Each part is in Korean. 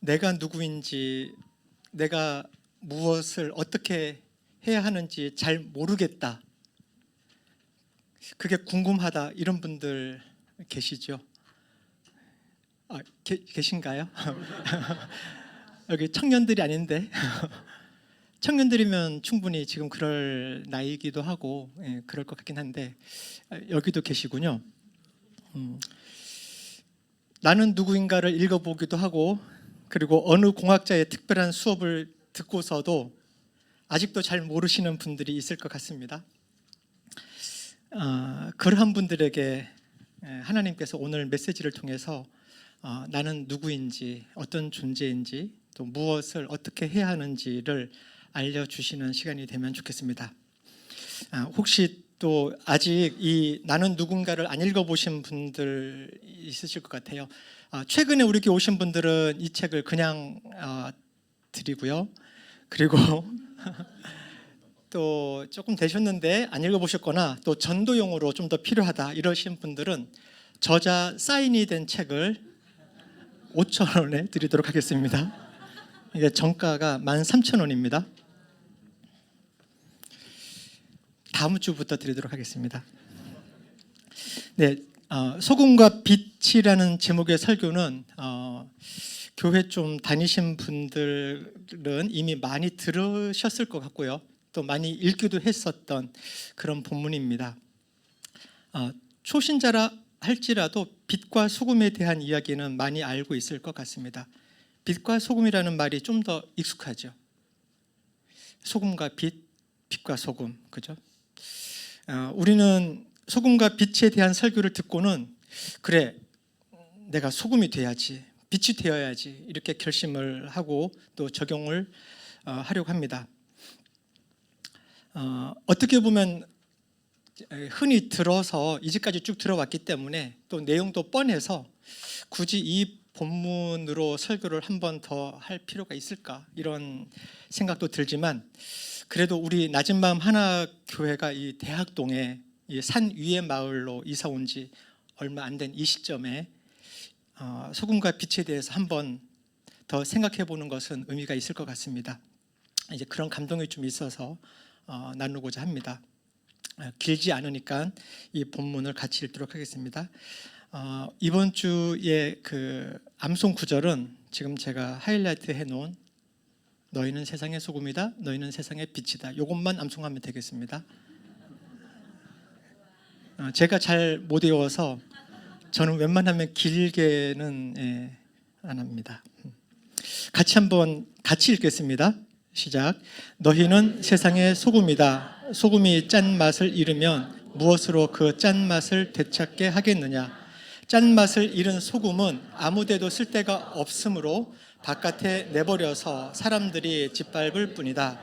내가 누구인지, 내가 무엇을 어떻게 해야 하는지 잘 모르겠다, 그게 궁금하다, 이런 분들 계시죠? 계신가요? 여기 청년들이 아닌데 청년들이면 충분히 지금 그럴 나이이기도 하고, 그럴 것 같긴 한데 여기도 계시군요. 나는 누구인가를 읽어보기도 하고, 그리고 어느 공학자의 특별한 수업을 듣고서도 아직도 잘 모르시는 분들이 있을 것 같습니다. 그러한 분들에게 하나님께서 오늘 메시지를 통해서 나는 누구인지, 어떤 존재인지, 또 무엇을 어떻게 해야 하는지를 알려주시는 시간이 되면 좋겠습니다. 혹시 또 아직 이 나는 누군가를 안 읽어보신 분들 있으실 것 같아요. 최근에 우리 교회 오신 분들은 이 책을 그냥 드리고요. 그리고 또 조금 되셨는데 안 읽어보셨거나 또 전도용으로 좀 더 필요하다 이러신 분들은 저자 사인이 된 책을 5,000원에 드리도록 하겠습니다. 이게 정가가 13,000원입니다. 다음 주부터 드리도록 하겠습니다. 네, 소금과 빛이라는 제목의 설교는 교회 좀 다니신 분들은 이미 많이 들으셨을 것 같고요. 또 많이 읽기도 했었던 그런 본문입니다. 초신자라 할지라도 빛과 소금에 대한 이야기는 많이 알고 있을 것 같습니다. 빛과 소금이라는 말이 좀 더 익숙하죠. 소금과 빛, 빛과 소금, 그죠? 우리는 소금과 빛에 대한 설교를 듣고는 그래, 내가 소금이 돼야지, 빛이 되어야지 이렇게 결심을 하고 또 적용을 하려고 합니다. 어떻게 보면 흔히 들어서 이제까지 쭉 들어왔기 때문에 또 내용도 뻔해서 굳이 이 본문으로 설교를 한 번 더 할 필요가 있을까 이런 생각도 들지만, 그래도 우리 낮은 마음 하나 교회가 이 대학동에 이 산 위의 마을로 이사 온 지 얼마 안 된 이 시점에 소금과 빛에 대해서 한 번 더 생각해 보는 것은 의미가 있을 것 같습니다. 이제 그런 감동이 좀 있어서 나누고자 합니다. 길지 않으니까 이 본문을 같이 읽도록 하겠습니다. 이번 주에 그 암송 구절은 지금 제가 하이라이트 해놓은 너희는 세상의 소금이다, 너희는 세상의 빛이다, 이것만 암송하면 되겠습니다. 제가 잘 못 외워서 저는 웬만하면 길게는 안 합니다. 같이 읽겠습니다. 시작. 너희는 세상의 소금이다. 소금이 짠맛을 잃으면 무엇으로 그 짠맛을 되찾게 하겠느냐. 짠맛을 잃은 소금은 아무데도 쓸데가 없으므로 바깥에 내버려서 사람들이 짓밟을 뿐이다.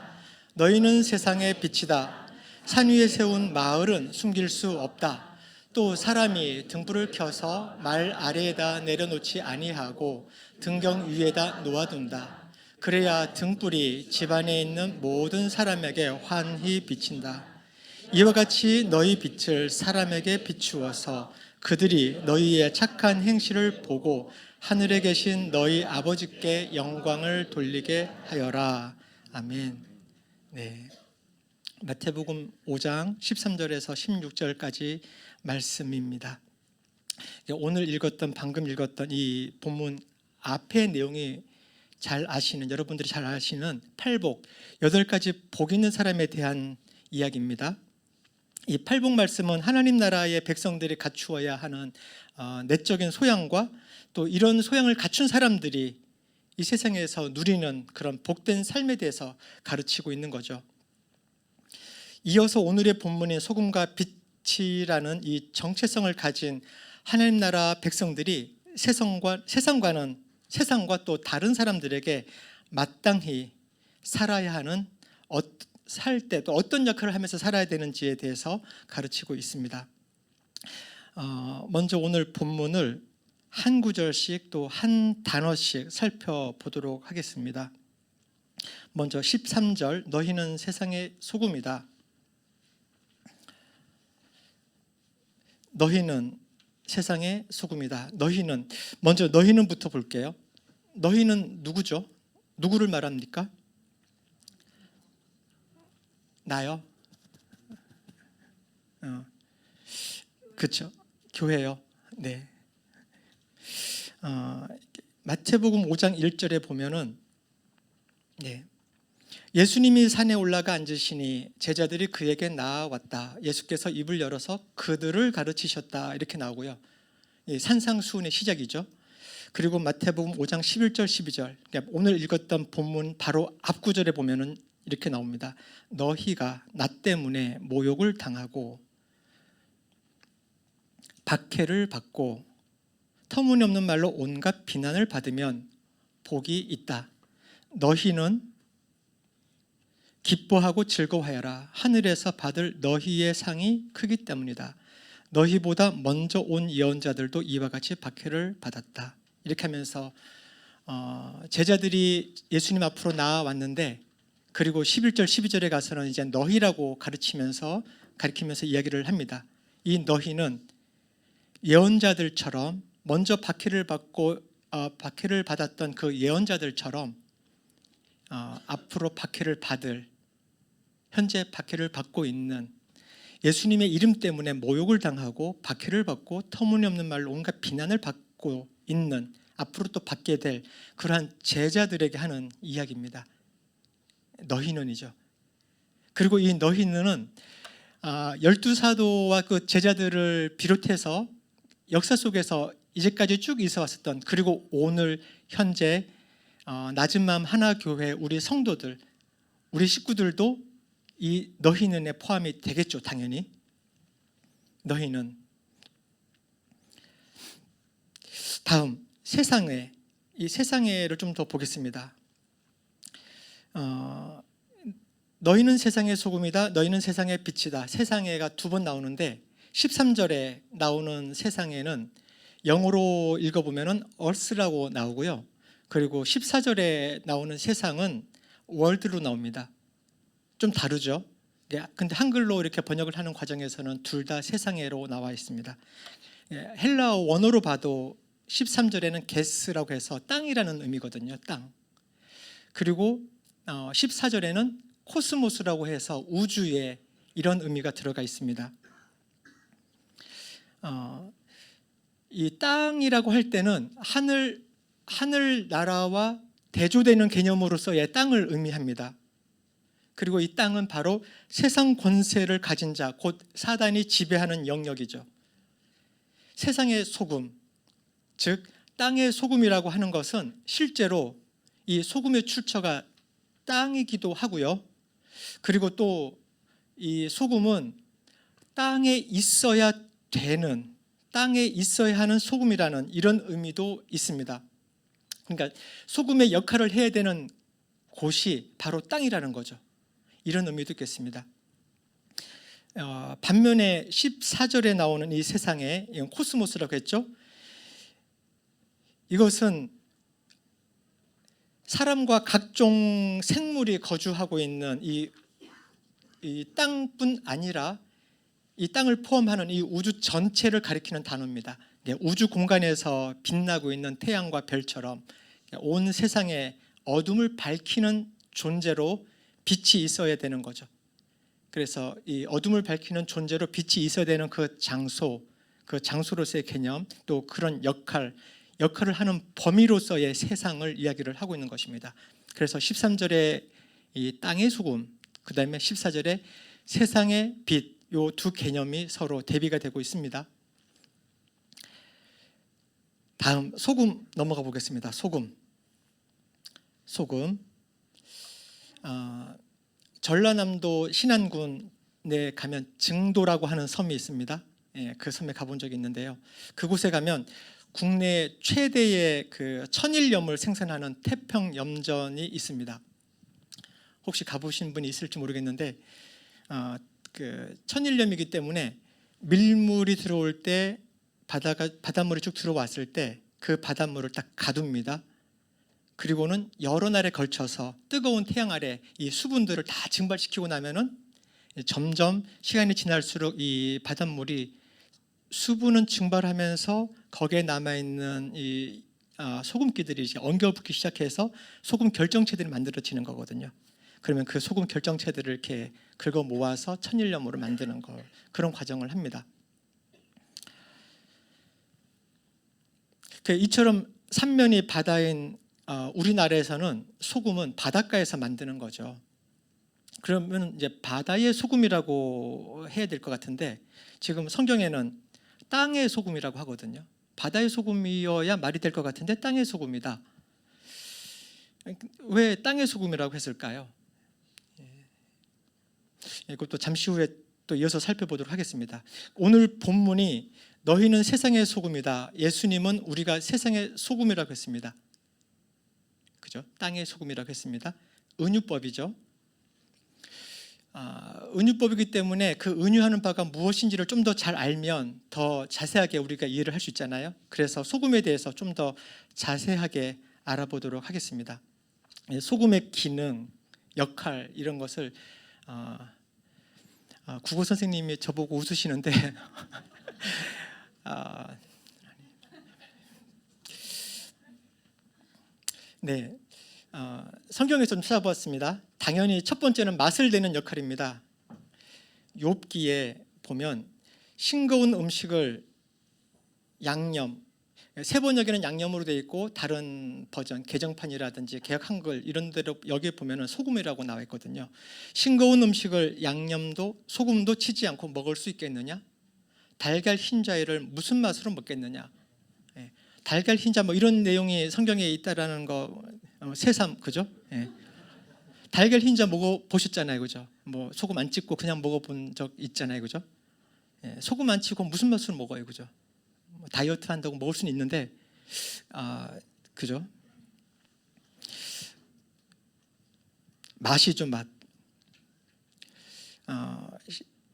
너희는 세상의 빛이다. 산 위에 세운 마을은 숨길 수 없다. 또 사람이 등불을 켜서 말 아래에다 내려놓지 아니하고 등경 위에다 놓아둔다. 그래야 등불이 집안에 있는 모든 사람에게 환히 비친다. 이와 같이 너희 빛을 사람에게 비추어서 그들이 너희의 착한 행실을 보고 하늘에 계신 너희 아버지께 영광을 돌리게 하여라. 아멘. 네. 마태복음 5장 13절에서 16절까지 말씀입니다. 오늘 방금 읽었던 이 본문 앞의 내용이 여러분들이 잘 아시는 팔복, 8가지 복 있는 사람에 대한 이야기입니다. 이 팔복 말씀은 하나님 나라의 백성들이 갖추어야 하는 내적인 소양과 또 이런 소양을 갖춘 사람들이 이 세상에서 누리는 그런 복된 삶에 대해서 가르치고 있는 거죠. 이어서 오늘의 본문인 소금과 빛이라는 이 정체성을 가진 하나님 나라 백성들이 세상과 또 다른 사람들에게 마땅히 살아야 하는, 살 때 또 어떤 역할을 하면서 살아야 되는지에 대해서 가르치고 있습니다. 먼저 오늘 본문을 한 구절씩 또 한 단어씩 살펴보도록 하겠습니다. 먼저 13절, 너희는 세상의 소금이다. 너희는 세상의 소금이다. 먼저 너희는부터 볼게요. 너희는 누구죠? 누구를 말합니까? 나요? 그렇죠. 교회요. 네. 마태복음 5장 1절에 보면은 네. 예수님이 산에 올라가 앉으시니 제자들이 그에게 나아왔다. 예수께서 입을 열어서 그들을 가르치셨다. 이렇게 나오고요. 산상수훈의 시작이죠. 그리고 마태복음 5장 11절 12절 그러니까 오늘 읽었던 본문 바로 앞구절에 보면은 이렇게 나옵니다. 너희가 나 때문에 모욕을 당하고 박해를 받고 터무니없는 말로 온갖 비난을 받으면 복이 있다. 너희는 기뻐하고 즐거워하여라. 하늘에서 받을 너희의 상이 크기 때문이다. 너희보다 먼저 온 예언자들도 이와 같이 박해를 받았다. 이렇게 하면서 제자들이 예수님 앞으로 나와왔는데 그리고 11절 12절에 가서는 이제 너희라고 가르치면서 이야기를 합니다. 이 너희는 예언자들처럼 먼저 박해를 받았던 그 예언자들처럼 앞으로 박해를 받을 현재 박해를 받고 있는 예수님의 이름 때문에 모욕을 당하고 박해를 받고 터무니없는 말로 온갖 비난을 받고 있는 앞으로 또 받게 될 그러한 제자들에게 하는 이야기입니다. 너희는이죠. 그리고 이 너희는 12사도와 그 제자들을 비롯해서 역사 속에서 이제까지 쭉 있어왔었던 그리고 오늘 현재 낮은 마음 하나교회 우리 성도들 우리 식구들도 이 너희는에 포함이 되겠죠. 당연히 너희는. 다음 세상에 이 세상에를 좀 더 보겠습니다. 너희는 세상의 소금이다. 너희는 세상의 빛이다. 세상에가 두 번 나오는데 13절에 나오는 세상에는 영어로 읽어보면 earth라고 나오고요. 그리고 14절에 나오는 세상은 world로 나옵니다. 좀 다르죠. 근데 한글로 이렇게 번역을 하는 과정에서는 둘 다 세상에로 나와 있습니다. 헬라어 원어로 봐도 13절에는 게스라고 해서 땅이라는 의미거든요. 땅. 그리고 14절에는 코스모스라고 해서 우주에 이런 의미가 들어가 있습니다. 이 땅이라고 할 때는 하늘 나라와 대조되는 개념으로서의 땅을 의미합니다. 그리고 이 땅은 바로 세상 권세를 가진 자, 곧 사단이 지배하는 영역이죠. 세상의 소금, 즉 땅의 소금이라고 하는 것은 실제로 이 소금의 출처가 땅이기도 하고요. 그리고 또 이 소금은 땅에 있어야 되는, 땅에 있어야 하는 소금이라는 이런 의미도 있습니다. 그러니까 소금의 역할을 해야 되는 곳이 바로 땅이라는 거죠. 이런 의미도 있겠습니다. 반면에 14절에 나오는 이 세상에 코스모스라고 했죠. 이것은 사람과 각종 생물이 거주하고 있는 이 땅뿐 아니라 이 땅을 포함하는 이 우주 전체를 가리키는 단어입니다. 우주 공간에서 빛나고 있는 태양과 별처럼 온 세상에 어둠을 밝히는 존재로 빛이 있어야 되는 거죠. 그래서 이 어둠을 밝히는 존재로 빛이 있어야 되는 그 장소로서의 개념, 또 그런 역할을 하는 범위로서의 세상을 이야기를 하고 있는 것입니다. 그래서 13절에 이 땅의 소금, 그 다음에 14절에 세상의 빛, 이 두 개념이 서로 대비가 되고 있습니다. 다음 소금 넘어가 보겠습니다. 소금. 전라남도 신안군에 가면 증도라고 하는 섬이 있습니다. 그 섬에 가본 적이 있는데요. 그곳에 가면 국내 최대의 그 천일염을 생산하는 태평염전이 있습니다. 혹시 가보신 분이 있을지 모르겠는데 그 천일염이기 때문에 밀물이 들어올 때 바닷물이 쭉 들어왔을 때 그 바닷물을 딱 가둡니다. 그리고는 여러 날에 걸쳐서 뜨거운 태양 아래 이 수분들을 다 증발시키고 나면은 점점 시간이 지날수록 이 바닷물이 수분은 증발하면서 거기에 남아있는 이 소금기들이 이제 엉겨붙기 시작해서 소금 결정체들이 만들어지는 거거든요. 그러면 그 소금 결정체들을 이렇게 긁어 모아서 천일염으로 만드는 거, 그런 과정을 합니다. 이처럼 삼면이 바다인 우리나라에서는 소금은 바닷가에서 만드는 거죠. 그러면 이제 바다의 소금이라고 해야 될 것 같은데, 지금 성경에는 땅의 소금이라고 하거든요. 바다의 소금이어야 말이 될 것 같은데 땅의 소금이다. 왜 땅의 소금이라고 했을까요? 이것도 잠시 후에 또 이어서 살펴보도록 하겠습니다. 오늘 본문이 너희는 세상의 소금이다. 예수님은 우리가 세상의 소금이라고 했습니다. 그죠? 땅의 소금이라고 했습니다. 은유법이죠. 은유법이기 때문에 그 은유하는 바가 무엇인지를 좀 더 잘 알면 더 자세하게 우리가 이해를 할 수 있잖아요. 그래서 소금에 대해서 좀 더 자세하게 알아보도록 하겠습니다. 소금의 기능, 역할 이런 것을 국어 선생님이 저보고 웃으시는데 네, 성경에서 좀 찾아보았습니다. 당연히 첫 번째는 맛을 내는 역할입니다. 욥기에 보면 싱거운 음식을 양념, 세 번역에는 양념으로 되어 있고 다른 버전, 개정판이라든지 개역 한글 이런 데로 여기에 보면은 소금이라고 나와 있거든요. 싱거운 음식을 양념도 소금도 치지 않고 먹을 수 있겠느냐? 달걀 흰자를 무슨 맛으로 먹겠느냐? 달걀 흰자 뭐 이런 내용이 성경에 있다라는 거 새삼 그죠? 달걀 흰자 먹어 보셨잖아요, 그죠? 뭐 소금 안 찍고 그냥 먹어본 적 있잖아요, 그죠? 소금 안 치고 무슨 맛으로 먹어요, 그죠? 다이어트 한다고 먹을 수는 있는데, 그죠? 맛이죠, 맛.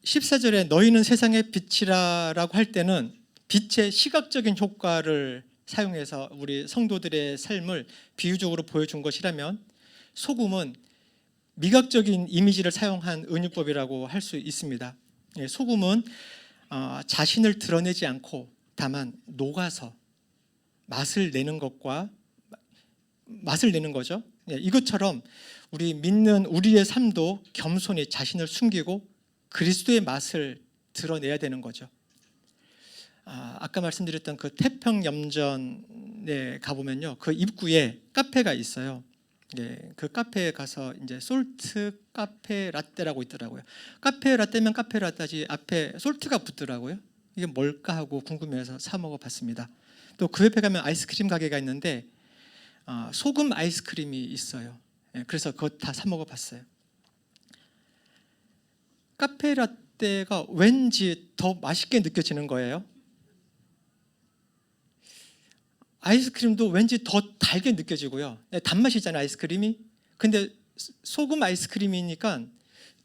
14절에 너희는 세상의 빛이라고 할 때는 빛의 시각적인 효과를 사용해서 우리 성도들의 삶을 비유적으로 보여준 것이라면, 소금은 미각적인 이미지를 사용한 은유법이라고 할 수 있습니다. 소금은 자신을 드러내지 않고 다만 녹아서 맛을 내는 것과 맛을 내는 거죠. 이것처럼 우리 믿는 우리의 삶도 겸손히 자신을 숨기고 그리스도의 맛을 드러내야 되는 거죠. 아까 말씀드렸던 그 태평염전에 가보면요, 그 입구에 카페가 있어요. 그 카페에 가서 이제 솔트 카페 라떼라고 있더라고요. 카페 라떼면 카페 라떼지 앞에 솔트가 붙더라고요. 이게 뭘까 하고 궁금해서 사 먹어봤습니다. 또 그 옆에 가면 아이스크림 가게가 있는데 소금 아이스크림이 있어요. 그래서 그거 다 사 먹어봤어요. 카페 라떼가 왠지 더 맛있게 느껴지는 거예요. 아이스크림도 왠지 더 달게 느껴지고요. 단맛이잖아요, 아이스크림이. 근데 소금 아이스크림이니까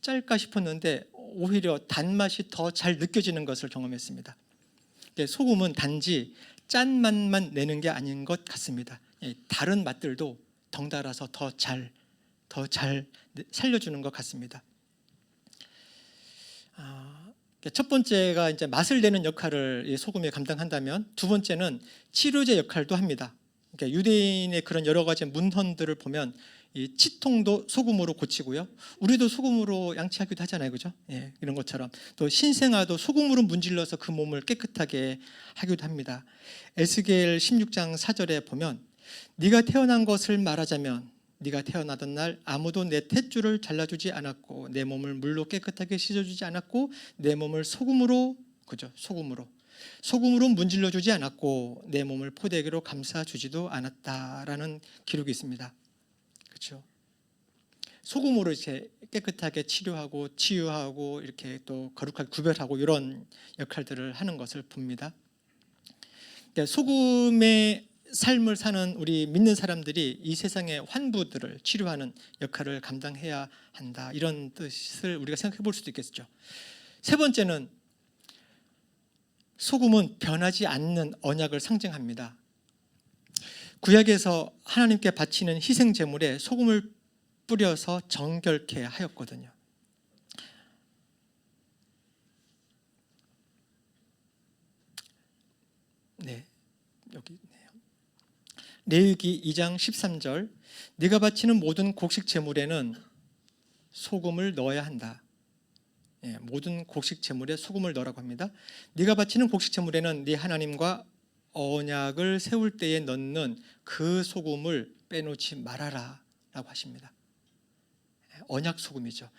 짤까 싶었는데 오히려 단맛이 더 잘 느껴지는 것을 경험했습니다. 소금은 단지 짠맛만 내는 게 아닌 것 같습니다. 다른 맛들도 덩달아서 더 잘 살려주는 것 같습니다. 첫 번째가 이제 맛을 내는 역할을 소금이 감당한다면, 두 번째는 치료제 역할도 합니다. 그러니까 유대인의 그런 여러 가지 문헌들을 보면 이 치통도 소금으로 고치고요. 우리도 소금으로 양치하기도 하잖아요, 그죠? 이런 것처럼 또 신생아도 소금으로 문질러서 그 몸을 깨끗하게 하기도 합니다. 에스겔 16장 4절에 보면 네가 태어난 것을 말하자면 네가 태어나던 날 아무도 내 탯줄을 잘라주지 않았고 내 몸을 물로 깨끗하게 씻어주지 않았고 내 몸을 소금으로 문질러주지 않았고 내 몸을 포대기로 감싸주지도 않았다라는 기록이 있습니다. 그렇죠? 소금으로 이제 깨끗하게 치료하고 치유하고 이렇게 또 거룩하게 구별하고 이런 역할들을 하는 것을 봅니다. 그러니까 소금의 삶을 사는 우리 믿는 사람들이 이 세상의 환부들을 치료하는 역할을 감당해야 한다, 이런 뜻을 우리가 생각해 볼 수도 있겠죠. 세 번째는 소금은 변하지 않는 언약을 상징합니다. 구약에서 하나님께 바치는 희생 제물에 소금을 뿌려서 정결케 하였거든요. 네, 여기 있네요. 레위기 2장 13절, 네가 바치는 모든 곡식 제물에는 소금을 넣어야 한다. 모든 곡식 제물에 소금을 넣으라고 합니다. 네가 바치는 곡식 제물에는 네 하나님과 언약을 세울 때에 넣는 그 소금을 빼놓지 말아라 라고 하십니다. 언약 소금이죠.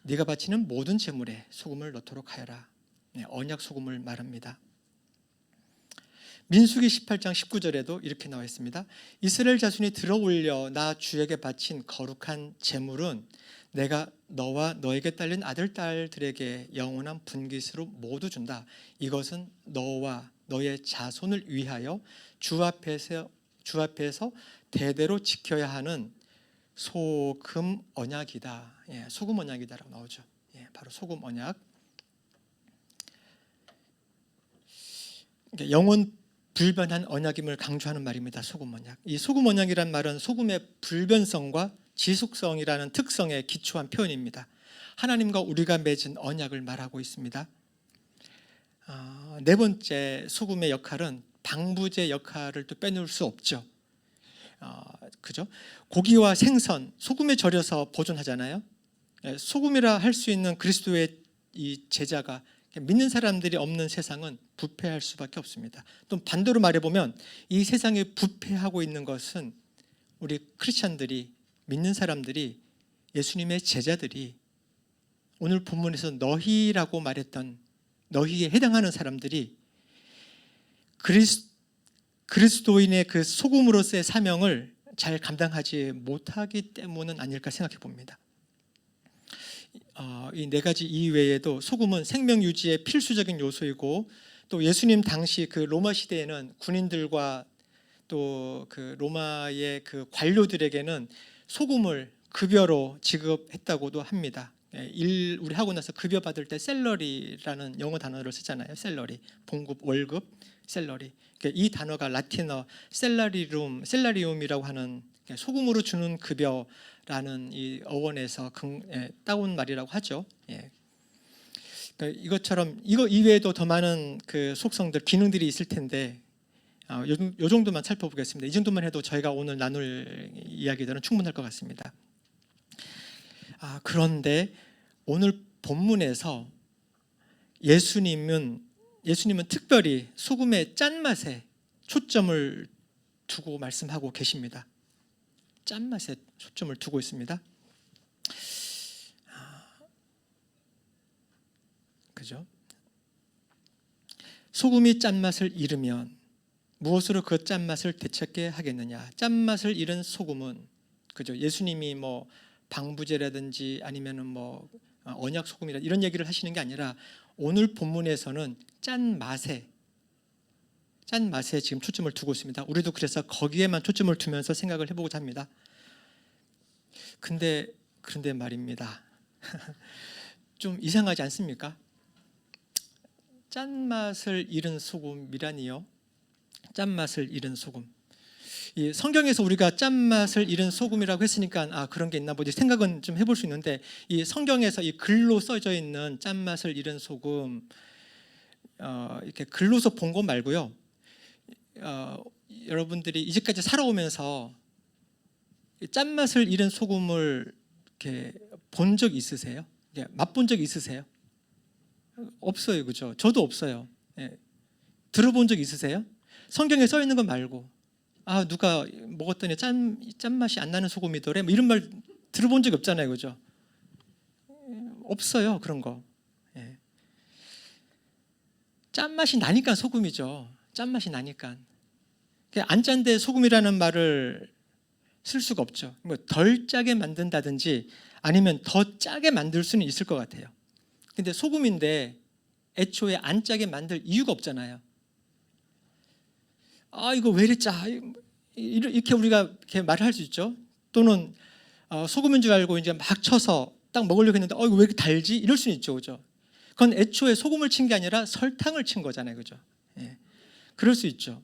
네가 바치는 모든 제물에 소금을 넣도록 하여라. 언약 소금을 말합니다. 민수기 18장 19절에도 이렇게 나와 있습니다. 이스라엘 자손이 들어올려 나 주에게 바친 거룩한 제물은 내가 너와 너에게 딸린 아들 딸들에게 영원한 분깃으로 모두 준다. 이것은 너와 너의 자손을 위하여 주 앞에서 대대로 지켜야 하는 소금 언약이다. 소금 언약이다라고 나오죠. 바로 소금 언약. 영원 불변한 언약임을 강조하는 말입니다. 소금 언약. 이 소금 언약이란 말은 소금의 불변성과 지속성이라는 특성에 기초한 표현입니다. 하나님과 우리가 맺은 언약을 말하고 있습니다. 네 번째 소금의 역할은 방부제 역할을 또 빼놓을 수 없죠. 그죠? 고기와 생선 소금에 절여서 보존하잖아요. 소금이라 할 수 있는 그리스도의 이 제자가 믿는 사람들이 없는 세상은 부패할 수밖에 없습니다. 또 반대로 말해보면 이 세상에 부패하고 있는 것은 우리 크리스찬들이, 믿는 사람들이, 예수님의 제자들이, 오늘 본문에서 너희라고 말했던 너희에 해당하는 사람들이 그리스도인의 그 소금으로서의 사명을 잘 감당하지 못하기 때문은 아닐까 생각해 봅니다. 이 네 가지 이외에도 소금은 생명 유지의 필수적인 요소이고, 또 예수님 당시 그 로마 시대에는 군인들과 또 그 로마의 그 관료들에게는 소금을 급여로 지급했다고도 합니다. 우리 하고 나서 급여 받을 때 셀러리라는 영어 단어를 쓰잖아요. 셀러리, 봉급, 월급, 셀러리. 이 단어가 라틴어 셀라리움이라고 하는 소금으로 주는 급여라는 이 어원에서 따온 말이라고 하죠. 이것처럼 이거 이외에도 더 많은 그 속성들, 기능들이 있을 텐데 요 정도만 살펴보겠습니다. 이 정도만 해도 저희가 오늘 나눌 이야기들은 충분할 것 같습니다. 그런데 오늘 본문에서 예수님은 특별히 소금의 짠맛에 초점을 두고 말씀하고 계십니다. 짠맛에 초점을 두고 있습니다. 그죠? 소금이 짠맛을 잃으면 무엇으로 그 짠맛을 되찾게 하겠느냐? 짠맛을 잃은 소금은, 그죠? 예수님이 뭐 방부제라든지 아니면은 뭐 언약 소금이라 이런 얘기를 하시는 게 아니라 오늘 본문에서는 짠맛에 지금 초점을 두고 있습니다. 우리도 그래서 거기에만 초점을 두면서 생각을 해보고자 합니다. 그런데 말입니다. 좀 이상하지 않습니까? 짠맛을 잃은 소금이라니요. 짠맛을 잃은 소금. 이 성경에서 우리가 짠맛을 잃은 소금이라고 했으니까 그런 게 있나 보지 생각은 좀 해볼 수 있는데, 이 성경에서 이 글로 써져 있는 짠맛을 잃은 소금, 이렇게 글로서 본 거 말고요. 여러분들이 이제까지 살아오면서 짠맛을 잃은 소금을 이렇게 본 적 있으세요? 맛본 적 있으세요? 없어요, 그죠? 저도 없어요. 들어본 적 있으세요? 성경에 써 있는 거 말고, 누가 먹었더니 짠맛이 안 나는 소금이더래, 뭐 이런 말 들어본 적이 없잖아요, 그죠? 없어요, 그런 거. 짠맛이 나니까 소금이죠. 짠맛이 나니까. 안 짠데 소금이라는 말을 쓸 수가 없죠. 뭐 덜 짜게 만든다든지 아니면 더 짜게 만들 수는 있을 것 같아요. 근데 소금인데 애초에 안 짜게 만들 이유가 없잖아요. 이거 왜 이래 짜? 이렇게 우리가 이렇게 말을 할 수 있죠. 또는 소금인 줄 알고 이제 막 쳐서 딱 먹으려고 했는데 이거 왜 이렇게 달지? 이럴 수는 있죠, 그죠? 그건 애초에 소금을 친 게 아니라 설탕을 친 거잖아요, 그죠? 그럴 수 있죠.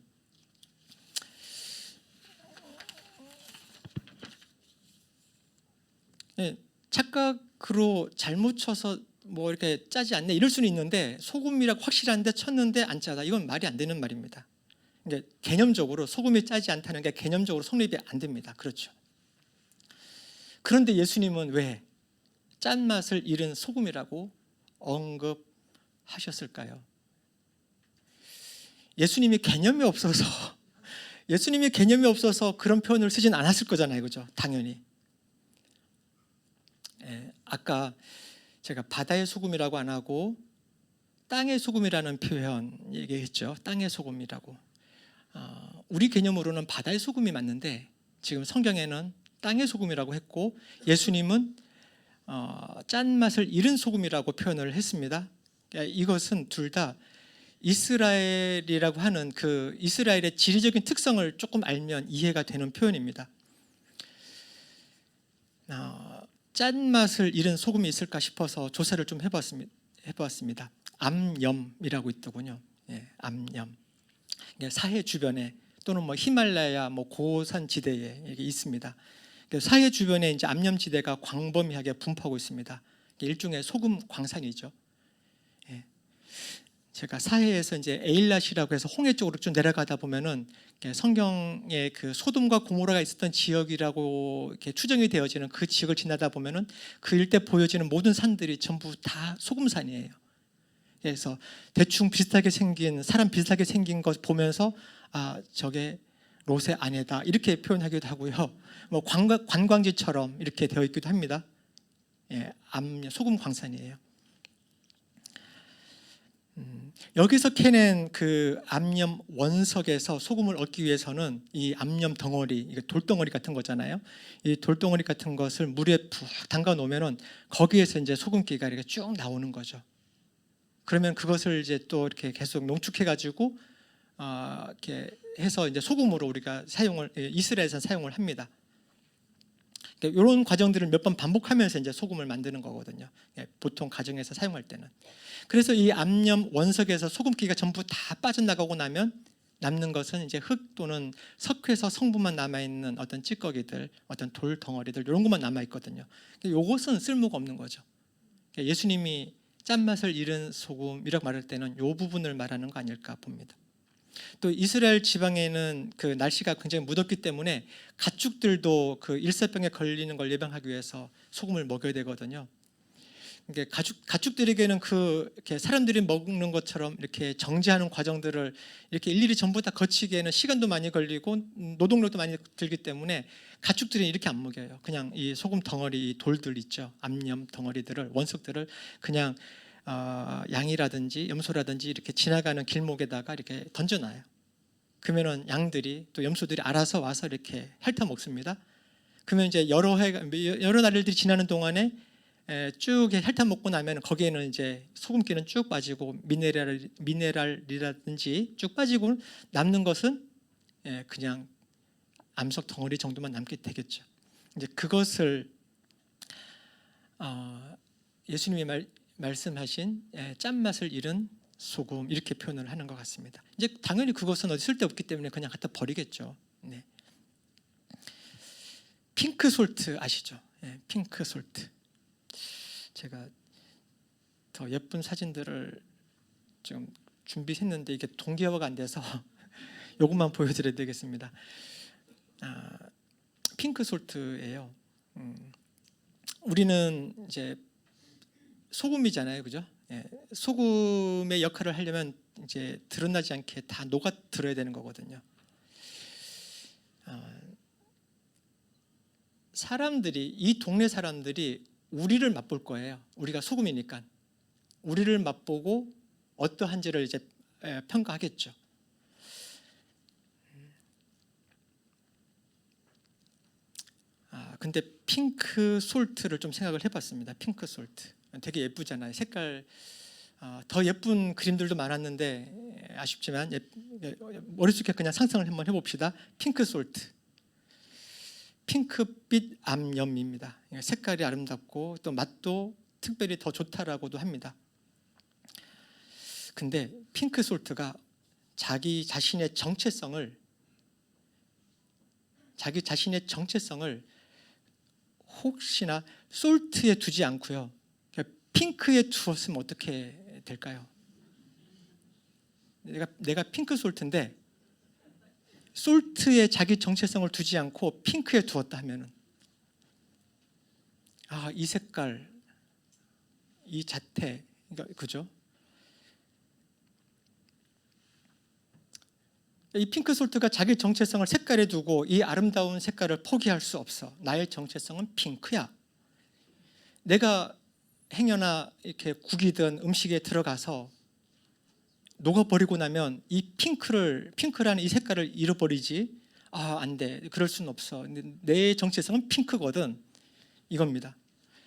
착각으로 잘못 쳐서 뭐 이렇게 짜지 않네 이럴 수는 있는데, 소금이라고 확실한데 쳤는데 안 짜다, 이건 말이 안 되는 말입니다. 이게 개념적으로 소금이 짜지 않다는 게 개념적으로 성립이 안 됩니다. 그렇죠. 그런데 예수님은 왜 짠맛을 잃은 소금이라고 언급하셨을까요? 예수님이 개념이 없어서 그런 표현을 쓰진 않았을 거잖아요. 그죠? 당연히. 아까 제가 바다의 소금이라고 안 하고 땅의 소금이라는 표현 얘기했죠. 땅의 소금이라고. 우리 개념으로는 바다의 소금이 맞는데 지금 성경에는 땅의 소금이라고 했고 예수님은 짠맛을 잃은 소금이라고 표현을 했습니다. 이것은 둘 다 이스라엘이라고 하는 그 이스라엘의 지리적인 특성을 조금 알면 이해가 되는 표현입니다. 짠맛을 잃은 소금이 있을까 싶어서 조사를 좀 해보았습니다. 암염이라고 있더군요. 암염. 사해 주변에 또는 히말라야 고산 지대에 이게 있습니다. 사해 주변에 이제 암염 지대가 광범위하게 분포하고 있습니다. 일종의 소금 광산이죠. 제가 사해에서 이제 에일랏이라고 해서 홍해 쪽으로 좀 내려가다 보면은 성경에 그 소돔과 고모라가 있었던 지역이라고 이렇게 추정이 되어지는 그 지역을 지나다 보면은 그 일대 보여지는 모든 산들이 전부 다 소금산이에요. 그래서 대충 비슷하게 생긴 사람 비슷하게 생긴 것 보면서 저게 롯의 아내다 이렇게 표현하기도 하고요. 관광지처럼 이렇게 되어 있기도 합니다. 소금 광산이에요. 여기서 캐낸 그 암염 원석에서 소금을 얻기 위해서는 이 암염 덩어리, 이게 돌덩어리 같은 거잖아요. 이 돌덩어리 같은 것을 물에 푹 담가 놓으면은 거기에서 이제 소금기가 이렇게 쭉 나오는 거죠. 그러면 그것을 이제 또 이렇게 계속 농축해가지고 이렇게 해서 이제 소금으로 우리가 이스라엘에서 사용을 합니다. 이런 과정들을 몇 번 반복하면서 이제 소금을 만드는 거거든요. 보통 가정에서 사용할 때는. 그래서 이 암염 원석에서 소금기가 전부 다 빠져나가고 나면 남는 것은 이제 흙 또는 석회서 성분만 남아 있는 어떤 찌꺼기들, 어떤 돌 덩어리들 이런 것만 남아 있거든요. 이것은 쓸모가 없는 거죠. 예수님이 짠맛을 잃은 소금이라고 말할 때는 이 부분을 말하는 거 아닐까 봅니다. 또 이스라엘 지방에는 그 날씨가 굉장히 무덥기 때문에 가축들도 그 일사병에 걸리는 걸 예방하기 위해서 소금을 먹여야 되거든요. 이게 가축들에게는 이렇게 사람들이 먹는 것처럼 이렇게 정제하는 과정들을 이렇게 일일이 전부 다 거치기에는 시간도 많이 걸리고 노동력도 많이 들기 때문에 가축들이 이렇게 안 먹여요. 그냥 이 소금 덩어리, 이 돌들 있죠. 암염 덩어리들을 원석들을 그냥 양이라든지 염소라든지 이렇게 지나가는 길목에다가 이렇게 던져놔요. 그러면은 양들이 또 염소들이 알아서 와서 이렇게 핥아 먹습니다. 그러면 이제 여러 날들이 지나는 동안에 쭉 핥아 먹고 나면 거기에는 이제 소금기는 쭉 빠지고 미네랄이라든지 쭉 빠지고 남는 것은 그냥 암석 덩어리 정도만 남게 되겠죠. 이제 그것을 예수님이 말씀하신 짠맛을 잃은 소금 이렇게 표현을 하는 것 같습니다. 이제 당연히 그것은 어디 쓸데없기 때문에 그냥 갖다 버리겠죠. 네. 핑크 솔트 아시죠? 핑크 솔트. 제가 더 예쁜 사진들을 좀 준비했는데 이게 동기화가 안 돼서 이것만 보여드려야 되겠습니다. 핑크 솔트예요. 우리는 이제 소금이잖아요, 그죠? 소금의 역할을 하려면 이제 드러나지 않게 다 녹아 들어야 되는 거거든요. 이 동네 사람들이 우리를 맛볼 거예요. 우리가 소금이니까 우리를 맛보고 어떠한지를 이제 평가하겠죠. 근데 핑크 솔트를 좀 생각을 해봤습니다. 핑크 솔트 되게 예쁘잖아요. 색깔 더 예쁜 그림들도 많았는데 아쉽지만 머릿속에 그냥 상상을 한번 해봅시다. 핑크 솔트, 핑크빛 암염입니다. 색깔이 아름답고 또 맛도 특별히 더 좋다라고도 합니다. 근데 핑크 솔트가 자기 자신의 정체성을 혹시나 솔트에 두지 않고요. 핑크에 두었으면 어떻게 될까요? 내가 핑크 솔트인데 솔트에 자기 정체성을 두지 않고 핑크에 두었다 하면은, 이 색깔, 이 자태, 그러니까 그죠? 이 핑크 솔트가 자기 정체성을 색깔에 두고 이 아름다운 색깔을 포기할 수 없어. 나의 정체성은 핑크야. 내가 행여나 이렇게 국이든 음식에 들어가서 녹아버리고 나면 이 핑크라는 이 색깔을 잃어버리지. 안 돼. 그럴 수는 없어. 내 정체성은 핑크거든. 이겁니다.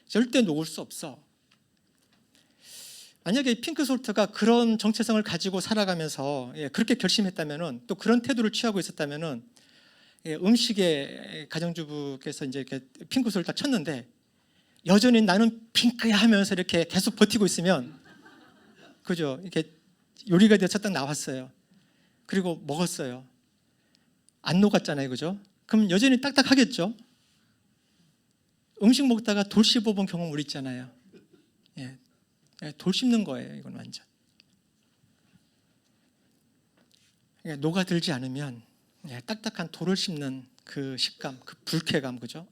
절대 녹을 수 없어. 만약에 핑크 솔트가 그런 정체성을 가지고 살아가면서 그렇게 결심했다면은, 또 그런 태도를 취하고 있었다면은, 음식에 가정주부께서 이제 이렇게 핑크 솔트를 쳤는데 여전히 나는 핑크야 하면서 이렇게 계속 버티고 있으면, 그죠? 이렇게 요리가 돼서 딱 나왔어요. 그리고 먹었어요. 안 녹았잖아요, 그죠? 그럼 여전히 딱딱하겠죠? 음식 먹다가 돌 씹어본 경험 우리 있잖아요. 돌 씹는 거예요, 이건 완전. 녹아들지 않으면 딱딱한 돌을 씹는 그 식감, 그 불쾌감, 그죠?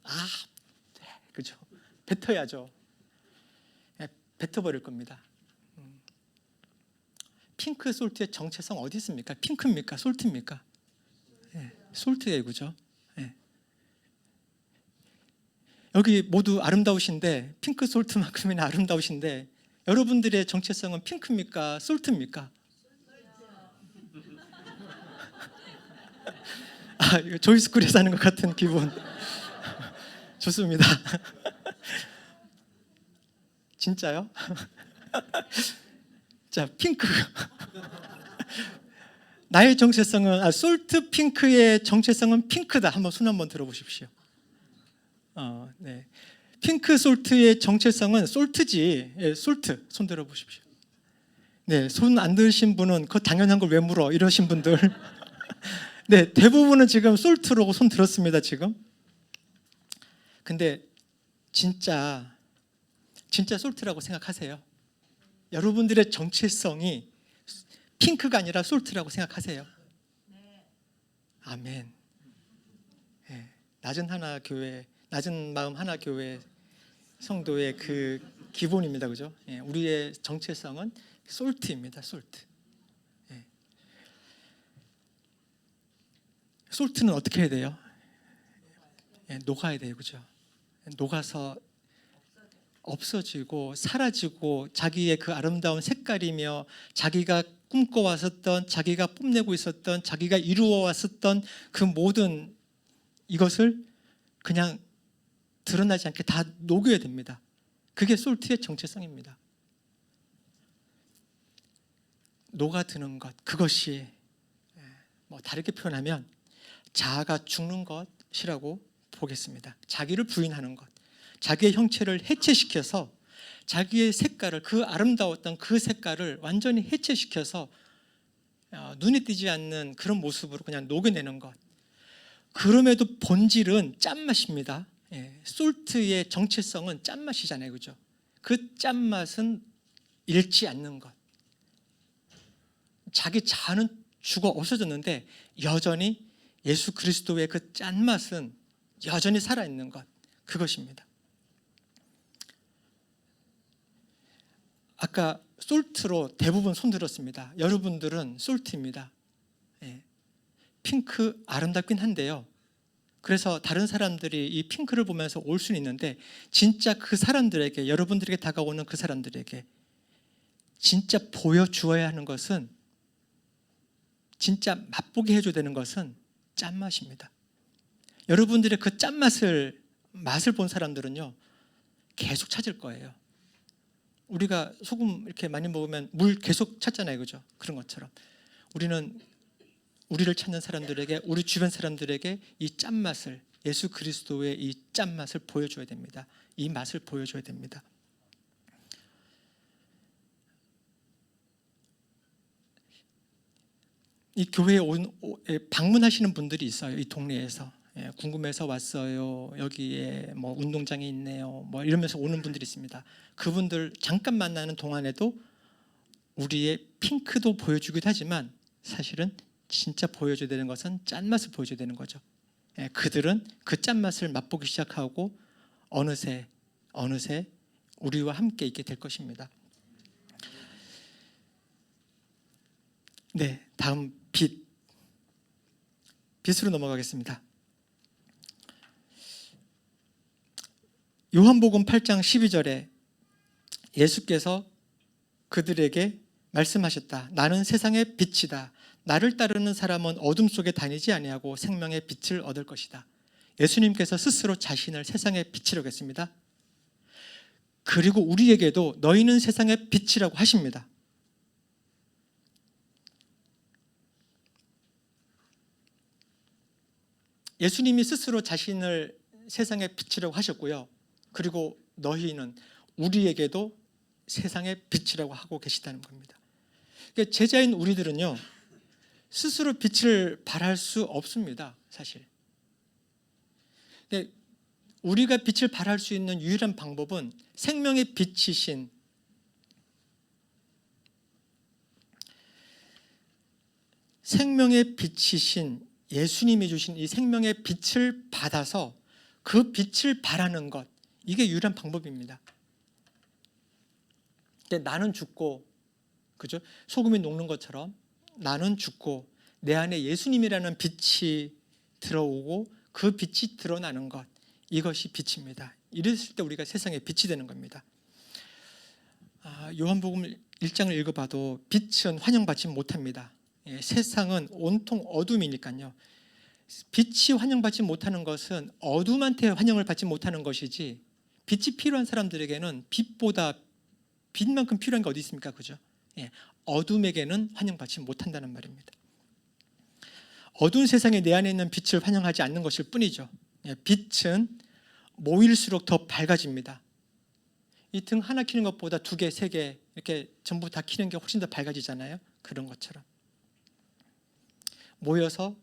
그죠? 뱉어야죠. 뱉어버릴 겁니다. 핑크 솔트의 정체성 어디 있습니까? 핑크입니까? 솔트입니까? 솔트예요, 그죠? 여기 모두 아름다우신데, 핑크 솔트만큼이나 아름다우신데, 여러분들의 정체성은 핑크입니까? 솔트입니까? 이거 조이스쿨에서 하는 것 같은 기분. 좋습니다. 진짜요? 자, 핑크. 나의 정체성은, 솔트 핑크의 정체성은 핑크다. 한번 손 한번 들어보십시오. 네. 핑크 솔트의 정체성은 솔트지. 솔트. 손 들어보십시오. 네, 손 안 드신 분은 그 당연한 걸 왜 물어? 이러신 분들. 네, 대부분은 지금 솔트라고 손 들었습니다, 지금. 근데 진짜 솔트라고 생각하세요? 여러분들의 정체성이 핑크가 아니라 솔트라고 생각하세요? 아멘. 낮은 마음 하나 교회 성도의 그 기본입니다, 그죠? 우리의 정체성은 솔트입니다, 솔트. 솔트는 어떻게 해야 돼요? 녹아야 돼요, 그죠? 녹아서 없어지고 사라지고, 자기의 그 아름다운 색깔이며 자기가 꿈꿔왔었던, 자기가 뽐내고 있었던, 자기가 이루어왔었던 그 모든 이것을 그냥 드러나지 않게 다 녹여야 됩니다. 그게 솔트의 정체성입니다. 녹아드는 것, 그것이 다르게 표현하면 자아가 죽는 것이라고 보겠습니다. 자기를 부인하는 것, 자기의 형체를 해체시켜서 자기의 색깔을, 그 아름다웠던 그 색깔을 완전히 해체시켜서 눈에 띄지 않는 그런 모습으로 그냥 녹여내는 것. 그럼에도 본질은 짠맛입니다. 솔트의 정체성은 짠맛이잖아요, 그죠? 그 짠맛은 잃지 않는 것. 자기 자아는 죽어 없어졌는데 여전히 예수 그리스도의 그 짠맛은 여전히 살아있는 것, 그것입니다. 아까 솔트로 대부분 손 들었습니다. 여러분들은 솔트입니다. 핑크 아름답긴 한데요, 그래서 다른 사람들이 이 핑크를 보면서 올 수는 있는데, 진짜 그 사람들에게, 여러분들에게 다가오는 그 사람들에게 진짜 보여주어야 하는 것은, 진짜 맛보게 해줘야 되는 것은 짠맛입니다. 여러분들의 그 짠맛을, 맛을 본 사람들은요 계속 찾을 거예요. 우리가 소금 이렇게 많이 먹으면 물 계속 찾잖아요, 그죠? 그런 것처럼 우리는 우리를 찾는 사람들에게, 우리 주변 사람들에게 이 짠맛을, 예수 그리스도의 이 짠맛을 보여줘야 됩니다. 이 맛을 보여줘야 됩니다. 이 교회에 방문하시는 분들이 있어요. 이 동네에서 궁금해서 왔어요. 여기에 뭐 운동장이 있네요. 뭐 이러면서 오는 분들이 있습니다. 그분들 잠깐 만나는 동안에도 우리의 핑크도 보여주기도 하지만 사실은 진짜 보여줘야 되는 것은 짠맛을 보여줘야 되는 거죠. 그들은 그 짠맛을 맛보기 시작하고 어느새 우리와 함께 있게 될 것입니다. 네, 다음 빛으로 넘어가겠습니다. 요한복음 8장 12절에 예수께서 그들에게 말씀하셨다. 나는 세상의 빛이다. 나를 따르는 사람은 어둠 속에 다니지 아니하고 생명의 빛을 얻을 것이다. 예수님께서 스스로 자신을 세상의 빛이라고 했습니다. 그리고 우리에게도 너희는 세상의 빛이라고 하십니다. 예수님이 스스로 자신을 세상의 빛이라고 하셨고요. 그리고 너희는 우리에게도 세상의 빛이라고 하고 계시다는 겁니다. 그러니까 제자인 우리들은요, 스스로 빛을 발할 수 없습니다. 사실. 우리가 빛을 발할 수 있는 유일한 방법은 생명의 빛이신 예수님이 주신 이 생명의 빛을 받아서 그 빛을 발하는 것, 이게 유일한 방법입니다. 나는 죽고, 그죠? 소금이 녹는 것처럼 나는 죽고 내 안에 예수님이라는 빛이 들어오고 그 빛이 드러나는 것, 이것이 빛입니다. 이랬을 때 우리가 세상에 빛이 되는 겁니다. 요한복음 1장을 읽어봐도 빛은 환영받지 못합니다. 세상은 온통 어둠이니까요. 빛이 환영받지 못하는 것은 어둠한테 환영을 받지 못하는 것이지, 빛이 필요한 사람들에게는 빛만큼 필요한 게 어디 있습니까? 그죠? 어둠에게는 환영받지 못한다는 말입니다. 어두운 세상에 내 안에 있는 빛을 환영하지 않는 것일 뿐이죠. 빛은 모일수록 더 밝아집니다. 이 등 하나 켜는 것보다 2개, 3개 이렇게 전부 다 켜는 게 훨씬 더 밝아지잖아요. 그런 것처럼 모여서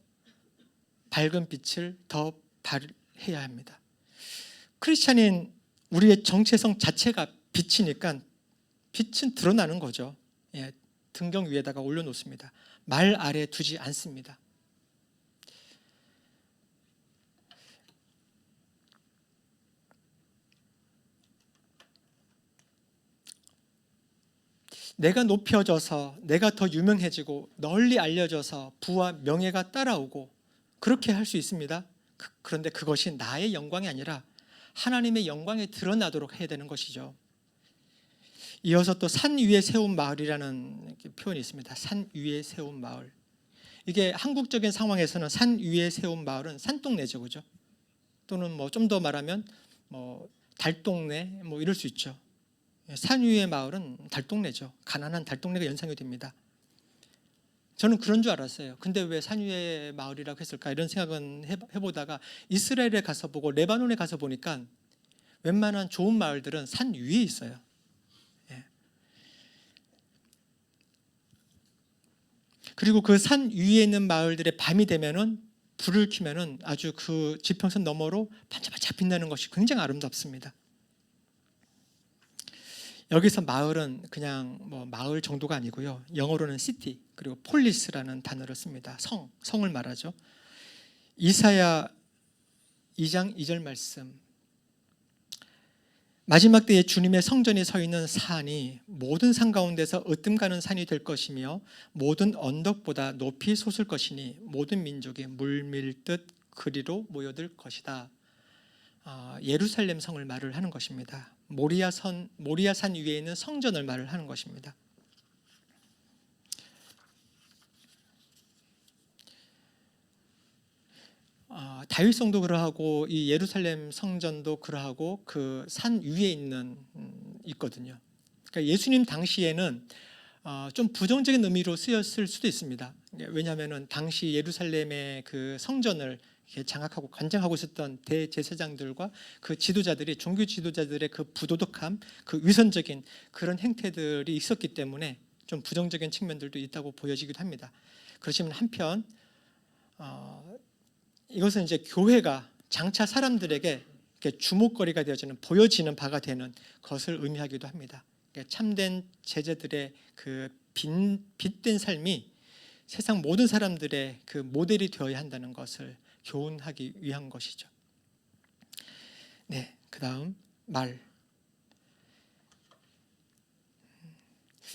밝은 빛을 더 발해야 합니다. 크리스찬인 우리의 정체성 자체가 빛이니까 빛은 드러나는 거죠. 등경 위에다가 올려놓습니다. 말 아래 두지 않습니다. 내가 높여져서 내가 더 유명해지고 널리 알려져서 부와 명예가 따라오고 그렇게 할 수 있습니다. 그런데 그것이 나의 영광이 아니라 하나님의 영광이 드러나도록 해야 되는 것이죠. 이어서 또 산 위에 세운 마을이라는 표현이 있습니다. 산 위에 세운 마을. 이게 한국적인 상황에서는 산 위에 세운 마을은 산동네죠, 그죠? 또는 좀 더 말하면 달동네 이럴 수 있죠. 산 위의 마을은 달동네죠. 가난한 달동네가 연상이 됩니다. 저는 그런 줄 알았어요. 근데 왜 산 위의 마을이라고 했을까 이런 생각은 해보다가 이스라엘에 가서 보고 레바논에 가서 보니까 웬만한 좋은 마을들은 산 위에 있어요. 그리고 그 산 위에 있는 마을들의 밤이 되면은 불을 켜면은 아주 그 지평선 너머로 반짝반짝 빛나는 것이 굉장히 아름답습니다. 여기서 마을은 그냥 마을 정도가 아니고요. 영어로는 시티 그리고 폴리스라는 단어를 씁니다. 성을 말하죠. 이사야 2장 2절 말씀. 마지막 때에 주님의 성전이 서 있는 산이 모든 산 가운데서 으뜸가는 산이 될 것이며 모든 언덕보다 높이 솟을 것이니 모든 민족이 물밀듯 그리로 모여들 것이다. 예루살렘 성을 말을 하는 것입니다. 모리아산 위에 있는 성전을 말을 하는 것입니다. 다윗성도 그러하고 이 예루살렘 성전도 그러하고 그 산 위에 있거든요. 그러니까 예수님 당시에는 좀 부정적인 의미로 쓰였을 수도 있습니다. 왜냐하면 당시 예루살렘의 그 성전을 장악하고 관장하고 있었던 대제사장들과 그 지도자들이 종교 지도자들의 그 부도덕함, 그 위선적인 그런 행태들이 있었기 때문에 좀 부정적인 측면들도 있다고 보여지기도 합니다. 그렇지만 한편 이것은 이제 교회가 장차 사람들에게 주목거리가 되어지는 보여지는 바가 되는 것을 의미하기도 합니다. 참된 제자들의 그 빛된 삶이 세상 모든 사람들의 그 모델이 되어야 한다는 것을 교훈하기 위한 것이죠. 네, 그다음 말.